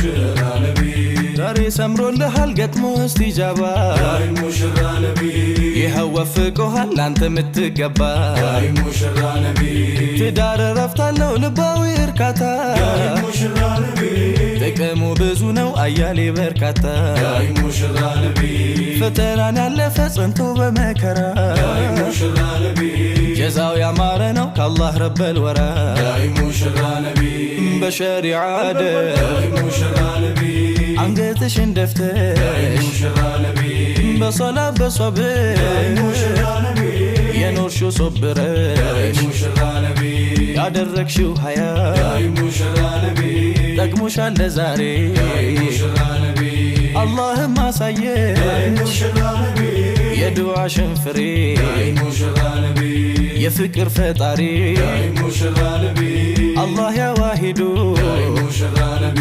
ሙሽራ ነቢ ዛሬ ሰምሮልሃል ገጥሞ እስቲጃባ ዳይ ሙሽራ ነቢ ይኸው ወፍቆሃል ላንተ ምትገባ ዳይ ሙሽራ ነቢ ትዳር ረፍታለው ልባዊ እርካታ ዳይ ሙሽራ ነቢ ጥቅሙ ብዙ ነው አያሌ በርካታ ዳይ ሙሽራ ነቢ ፈተናን ያለፈ ጽንቶ በመከራ ዳይ ሙሽራ ነቢ ጀዛው ያማረ ነው ከአላህ ረበል ወራ ዳይ ሙሽራ ነቢ በሸሪዓ ዳይ ሙሽራ ነቢ አንገትሽን ደፍተሽ ሙሽራ ነቢ በሶላት በሶብር ሙሽራ ነቢ የኖርሽው ሶብረሽ ሙሽራ ነቢ ያደረግሽው ሀያ ዳይ ሙሽራ ነቢ ጠቅሞሻል ለዛሬ ሙሽራ ነቢ አላህም አሳየሽ ሙሽራ ነቢ የዱዓሽን ፍሬ ሙሽራ ነቢ የፍቅር ፈጣሪ ሙሽራ ነቢ አላህ ያዋሂዱ ሙሽራ ነቢ